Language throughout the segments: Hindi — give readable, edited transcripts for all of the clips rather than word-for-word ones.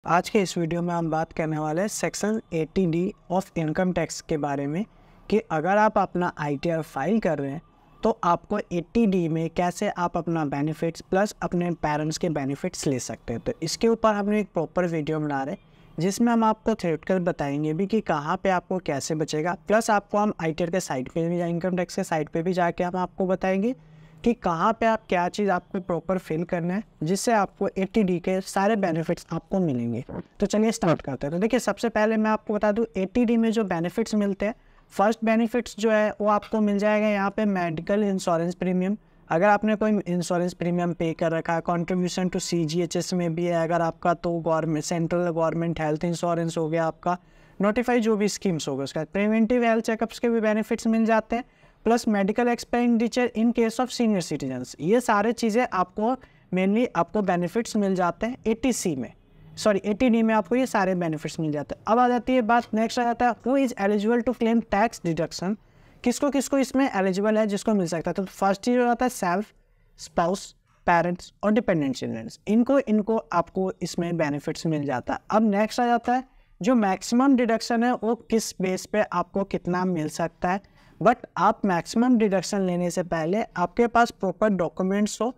आज के इस वीडियो में हम बात करने वाले हैं section 80D of income tax के बारे में कि अगर आप अपना ITR फाइल कर रहे हैं तो आपको 80D में कैसे आप अपना बेनिफिट्स प्लस अपने पेरेंट्स के बेनिफिट्स ले सकते हैं। तो इसके ऊपर हम एक प्रॉपर वीडियो बना रहे हैं जिसमें हम आपको थ्योरेटिकल बताएंगे भी कि कहाँ पे आपको कैसे बचेगा, प्लस आपको हम ITR के साइट पे भी इनकम टैक्स के साइट पे भी जाके हम आपको बताएंगे कि कहाँ पे आप क्या चीज़ आपको प्रॉपर फिल करना है जिससे आपको 80D के सारे बेनिफिट्स आपको मिलेंगे। तो चलिए स्टार्ट करते हैं। तो देखिए, सबसे पहले मैं आपको बता दूं 80D में जो बेनिफिट्स मिलते हैं, फर्स्ट बेनिफिट्स जो है वो आपको मिल जाएगा यहाँ पे मेडिकल इंश्योरेंस प्रीमियम। अगर आपने कोई इंश्योरेंस प्रीमियम पे कर रखा है, कॉन्ट्रीब्यूशन टू CGHS में भी है अगर आपका, तो government central government health insurance हो गया आपका, नोटिफाई जो भी स्कीम्स होगा उसका, प्रिवेंटिव हेल्थ चेकअप्स के भी बेनिफिट्स मिल जाते हैं, plus medical expenditure in case of senior citizens. ये सारे चीज़ें आपको मेनली आपको बेनिफिट्स मिल जाते हैं 80D में आपको ये सारे बेनिफिट्स मिल जाते हैं। अब आ जाती है बात, नेक्स्ट आ जाता है who is eligible to claim tax deduction. किसको किसको इसमें एलिजिबल है जिसको मिल सकता है। तो फर्स्ट चीज़ हो जाता है सेल्फ, स्पाउस, पेरेंट्स और डिपेंडेंट चिल्ड्रंस। इनको आपको इसमें बेनिफिट्स मिल जाता है। अब नेक्स्ट आ जाता है जो मैक्सिमम डिडक्शन है वो किस बेस पे आपको कितना मिल सकता है। बट आप मैक्सिमम डिडक्शन लेने से पहले आपके पास प्रॉपर डॉक्यूमेंट्स हो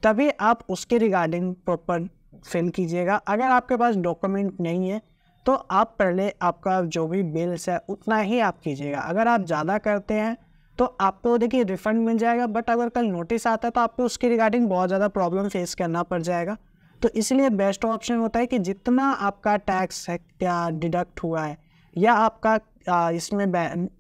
तभी आप उसके रिगार्डिंग प्रॉपर फिल कीजिएगा। अगर आपके पास डॉक्यूमेंट नहीं है तो आप पहले आपका जो भी बिल्स है उतना ही आप कीजिएगा। अगर आप ज़्यादा करते हैं तो आपको देखिए रिफंड मिल जाएगा, बट अगर कल नोटिस आता है तो आपको उसके रिगार्डिंग बहुत ज़्यादा प्रॉब्लम फेस करना पड़ जाएगा। तो इसलिए बेस्ट ऑप्शन होता है कि जितना आपका टैक्स है क्या डिडक्ट हुआ है या आपका इसमें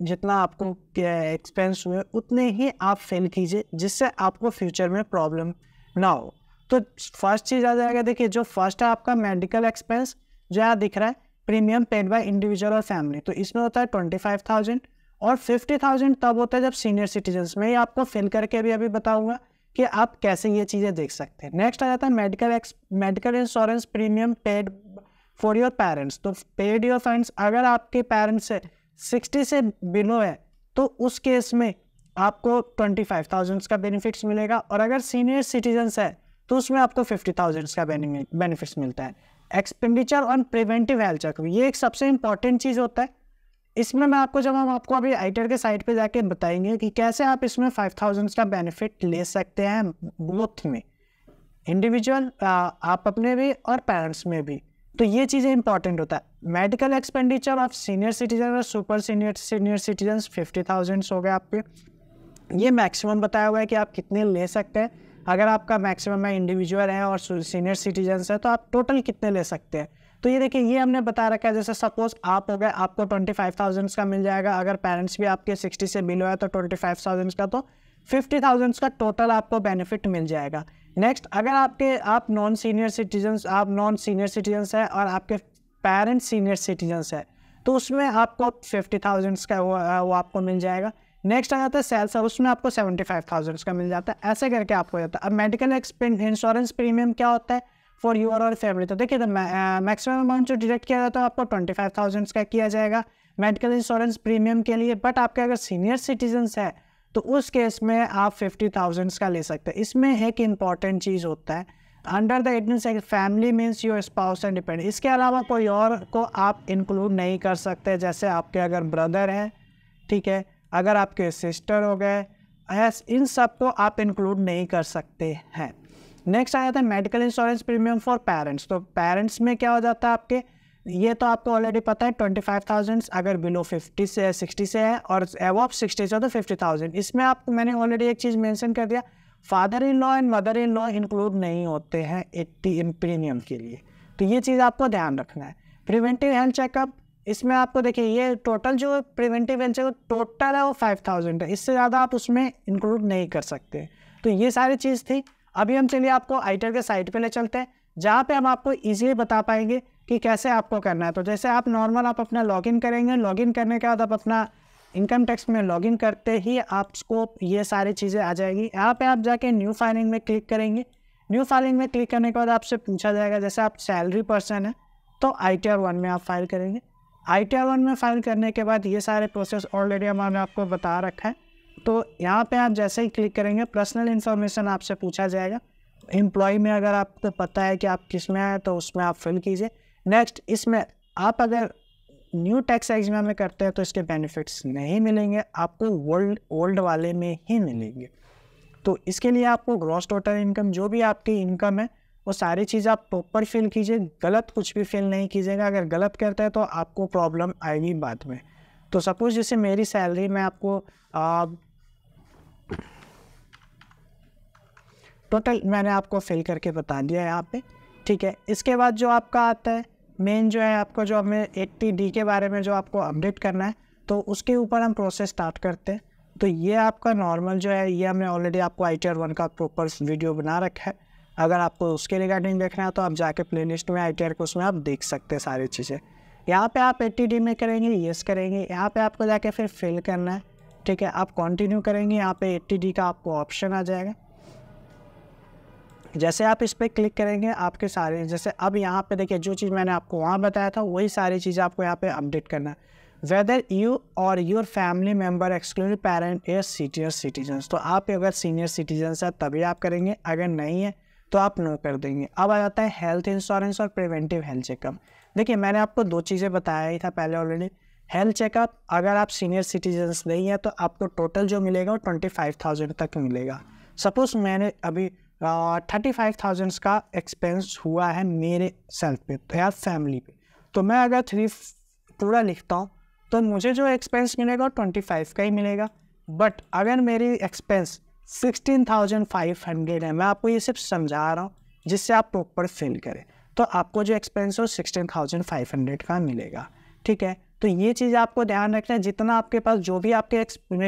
जितना आपको एक्सपेंस हुए उतने ही आप फिल कीजिए जिससे आपको फ्यूचर में प्रॉब्लम ना हो। तो फर्स्ट चीज़ आ जाएगा, देखिए जो फर्स्ट है आपका मेडिकल एक्सपेंस जो यहाँ दिख रहा है, प्रीमियम पेड बाय इंडिविजुअल और फैमिली। तो इसमें होता है 25,000 और 50,000 तब होता है जब सीनियर सिटीजन्स में। ये आपको फिल करके भी अभी बताऊँगा कि आप कैसे ये चीज़ें देख सकते हैं। नेक्स्ट आ जाता है medical insurance premium paid for your parents. तो पेड योर पेरेंट्स, अगर आपके पेरेंट्स से 60 से बिलो है तो उस केस में आपको 25,000 का बेनिफिट्स मिलेगा, और अगर सीनियर सिटीजन्स है तो उसमें आपको 50,000 का बेनिफिट्स मिलता है। Expenditure on preventive health checkup, ये एक सबसे इंपॉर्टेंट चीज़ होता है। इसमें मैं आपको हम आपको अभी ITR के साइट पे जाके बताएंगे कि कैसे आप इसमें 5,000 का बेनिफिट ले सकते हैं, बोथ में, इंडिविजुअल आप अपने भी और पेरेंट्स में भी। तो ये चीज़ें इंपॉर्टेंट होता है। Medical expenditure of senior citizen और सुपर सीनियर सिटीजन 50,000 हो गए आपके। ये मैक्सिमम बताया हुआ है कि आप कितने ले सकते हैं। अगर आपका मैक्सिमम है इंडिविजुअल है और सीनियर सिटीजन है तो आप टोटल कितने ले सकते हैं। तो ये देखिए, ये हमने बता रखा है। जैसे सपोज आप हो गए, आपको 25,000 का मिल जाएगा। अगर पेरेंट्स भी आपके 60 से बिलो है तो 25,000 का, तो 50,000 का टोटल आपको बेनिफिट मिल जाएगा। नेक्स्ट, अगर आप नॉन सीनियर सिटीजन्स है और आपके पेरेंट्स सीनियर सिटीजन्स है तो उसमें आपको 50,000 का वो आपको मिल जाएगा। नेक्स्ट आ जाता है सेल्स, उसमें आपको 75,000 का मिल जाता है। ऐसे करके आपको जाता है। अब मेडिकल इंश्योरेंस प्रीमियम क्या होता है फॉर यूर और फैमिली। तो देखिए, मैक्सिमम अमाउंट जो डिडक्ट किया जाता है आपको 25,000 का किया जाएगा मेडिकल इंश्योरेंस प्रीमियम के लिए। बट आपके अगर सीनियर सिटीजन्स है तो उस केस में आप 50,000 का ले सकते हैं। इसमें एक इम्पॉर्टेंट चीज़ होता है, under the admin family means your spouse and dependent. इसके अलावा कोई और को आप इंक्लूड नहीं कर सकते। जैसे आपके अगर ब्रदर है, ठीक है, अगर आपके सिस्टर हो गए, इन सब को आप इंक्लूड नहीं कर सकते हैं। नेक्स्ट आ जाता है medical insurance premium for parents. तो पेरेंट्स में क्या हो जाता है आपके, ये तो आपको ऑलरेडी पता है 25,000 अगर बिलो 60 से है और अबव 60 से तो 50,000। इसमें आपको मैंने ऑलरेडी एक चीज़ मेंशन कर दिया, father in law and mother in law include नहीं होते हैं 80 प्रीमियम के लिए। तो ये चीज़ आपको ध्यान रखना है। प्रिवेंटिव हेल्थ चेकअप, इसमें आपको देखिए ये टोटल जो प्रिवेंटिव हेल्थ चेकअप टोटल है वो 5,000 है। इससे ज़्यादा आप उसमें इंक्लूड नहीं कर सकते। तो ये सारी चीज़ थी। अभी हम चलिए आपको ITR के साइट पे ले चलते हैं जहाँ पे हम आपको इजीली बता पाएंगे कि कैसे आपको करना है। तो जैसे आप नॉर्मल आप अपना लॉगिन करेंगे, लॉगिन करने के बाद आप अपना इनकम टैक्स में लॉगिन करते ही आपको ये सारी चीज़ें आ जाएगी। यहाँ पे आप जाके न्यू फाइलिंग में क्लिक करेंगे। न्यू फाइलिंग में क्लिक करने के बाद आपसे पूछा जाएगा, जैसे आप सैलरी पर्सन है तो ITR 1 में आप फाइल करेंगे। ITR 1 में फाइल करने के बाद ये सारे प्रोसेस ऑलरेडी हमने आपको बता रखा है। तो यहाँ पे आप जैसे ही क्लिक करेंगे पर्सनल इन्फॉर्मेशन आपसे पूछा जाएगा। एम्प्लॉय में अगर आपको पता है कि आप किस में हैं तो उसमें आप फिल कीजिए। नेक्स्ट, इसमें आप अगर न्यू टैक्स एग्जाम में करते हैं तो इसके बेनिफिट्स नहीं मिलेंगे, आपको ओल्ड वाले में ही मिलेंगे। तो इसके लिए आपको ग्रॉस टोटल इनकम, जो भी आपकी इनकम है वो सारी चीज़ आप प्रॉपर फिल कीजिए, गलत कुछ भी फिल नहीं कीजिएगा। अगर गलत करते हैं तो आपको प्रॉब्लम आएगी बाद में। तो सपोज़ जैसे मेरी सैलरी मैं आपको टोटल मैंने आपको फिल करके बता दिया है यहाँ पे, ठीक है। इसके बाद जो आपका आता है मेन जो है आपको, जो हमें 80D के बारे में जो आपको अपडेट करना है, तो उसके ऊपर हम प्रोसेस स्टार्ट करते हैं। तो ये आपका नॉर्मल जो है, ये हमने ऑलरेडी आपको ITR 1 का प्रॉपर वीडियो बना रखा है। अगर आपको उसके रिगार्डिंग देखना है तो आप जाके प्लेलिस्ट में ITR को उसमें आप देख सकते हैं सारी चीज़ें। यहाँ पे आप 80D में करेंगे, येस करेंगे, यहाँ पे आपको जाके फिर फिल करना है, ठीक है। आप कंटिन्यू करेंगे, यहाँ पे 80D का आपको ऑप्शन आ जाएगा। जैसे आप इस पर क्लिक करेंगे, आपके सारे, जैसे अब यहाँ पे देखिए जो चीज़ मैंने आपको वहाँ बताया था वही सारी चीज़ें आपको यहाँ पे अपडेट करना है। वेदर यू और your family member excluding parent is senior citizens, तो आप अगर सीनियर सिटीजन्स है तभी आप करेंगे, अगर नहीं है तो आप नो कर देंगे। अब आ जाता है हेल्थ इंश्योरेंस और प्रिवेंटिव हेल्थ चेकअप। देखिए मैंने आपको दो चीज़ें बताया ही था पहले ऑलरेडी। हेल्थ चेकअप अगर आप सीनियर सिटीजन्स नहीं है तो आपको टोटल जो मिलेगा वो 25,000 तक मिलेगा। सपोज़ मैंने अभी 35,000 का एक्सपेंस हुआ है मेरे सेल्फ पे या फैमिली पे, तो मैं अगर 3 पूरा लिखता हूँ तो मुझे जो एक्सपेंस मिलेगा 25 का ही मिलेगा। बट अगर मेरी एक्सपेंस 16,500 है, मैं आपको ये सिर्फ समझा रहा हूँ जिससे आप प्रॉपर फिल करें, तो आपको जो एक्सपेंस हो 16,500 का मिलेगा, ठीक है। तो ये चीज़ आपको ध्यान रखना है, जितना आपके पास जो भी आपके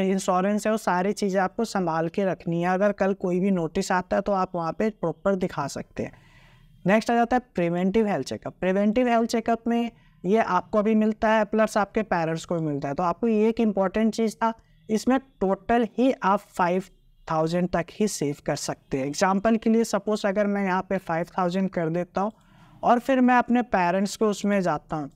इंश्योरेंस है वो सारी चीज़ें आपको संभाल के रखनी है। अगर कल कोई भी नोटिस आता है तो आप वहाँ पे प्रॉपर दिखा सकते हैं। नेक्स्ट आ जाता है preventive health checkup. Preventive health checkup में ये आपको भी मिलता है प्लस आपके पेरेंट्स को भी मिलता है। तो आपको ये एक इम्पॉर्टेंट चीज़ था, इसमें टोटल ही आप 5,000 तक ही सेव कर सकते हैं। एग्जाम्पल के लिए सपोज अगर मैं यहाँ पे 5,000 कर देता हूँ और फिर मैं अपने पेरेंट्स को उसमें जाता हूँ,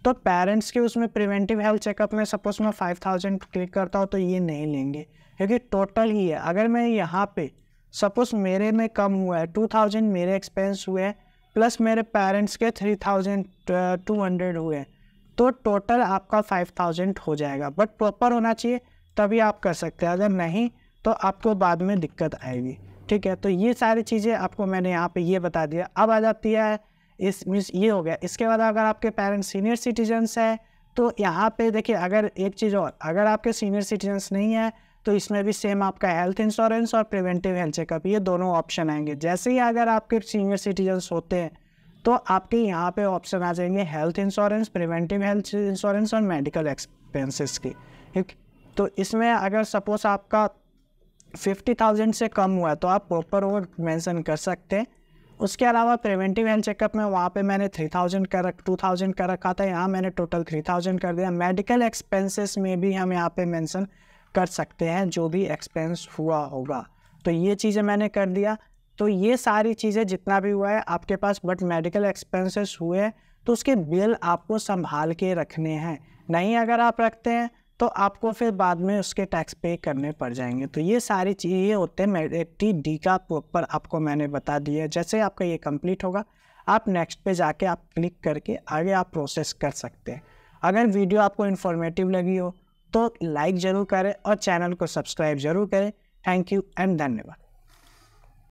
तो पेरेंट्स के उसमें प्रिवेंटिव हेल्थ चेकअप में सपोज मैं 5,000 क्लिक करता हूँ तो ये नहीं लेंगे, क्योंकि टोटल ही है। अगर मैं यहाँ पे सपोज मेरे में कम हुआ है 2,000 मेरे एक्सपेंस हुए हैं प्लस मेरे पेरेंट्स के 3,200 हुए हैं, तो टोटल आपका 5,000 हो जाएगा। बट प्रॉपर होना चाहिए तभी आप कर सकते हैं, अगर नहीं तो आपको बाद में दिक्कत आएगी, ठीक है। तो ये सारी चीज़ें आपको मैंने यहाँ पे ये बता दिया। अब आ जाती है ये हो गया। इसके बाद अगर आपके पेरेंट्स सीनियर सिटीजन्स है तो यहाँ पे देखिए, अगर एक चीज़ और, अगर आपके सीनियर सिटीजन्स नहीं है तो इसमें भी सेम आपका हेल्थ इंश्योरेंस और प्रिवेंटिव हेल्थ चेकअप, ये दोनों ऑप्शन आएंगे। जैसे ही अगर आपके सीनियर सिटीजन्स होते हैं तो आपके यहाँ पे ऑप्शन आ जाएंगे health insurance, preventive health insurance और मेडिकल एक्सपेंसेस की, ठीक। तो इसमें अगर सपोज आपका 50,000 से कम हुआ है तो आप प्रॉपर वो मेंशन कर सकते हैं। उसके अलावा प्रिवेंटिव हेल्थ चेकअप में वहाँ पे मैंने 2,000 कर रखा था, यहाँ मैंने टोटल 3,000 कर दिया। मेडिकल एक्सपेंसेस में भी हम यहाँ पे मेंशन कर सकते हैं जो भी एक्सपेंस हुआ होगा, तो ये चीज़ें मैंने कर दिया। तो ये सारी चीज़ें जितना भी हुआ है आपके पास, बट मेडिकल एक्सपेंसेस हुए हैं तो उसके बिल आपको संभाल के रखने हैं, नहीं अगर आप रखते हैं तो आपको फिर बाद में उसके टैक्स पे करने पड़ जाएंगे। तो ये सारी चीज़ें होते हैं 80D का प्रॉपर आपको मैंने बता दिया। जैसे आपका ये कंप्लीट होगा आप नेक्स्ट पे जाके आप क्लिक करके आगे आप प्रोसेस कर सकते हैं। अगर वीडियो आपको इन्फॉर्मेटिव लगी हो तो लाइक ज़रूर करें और चैनल को सब्सक्राइब ज़रूर करें। थैंक यू एंड धन्यवाद।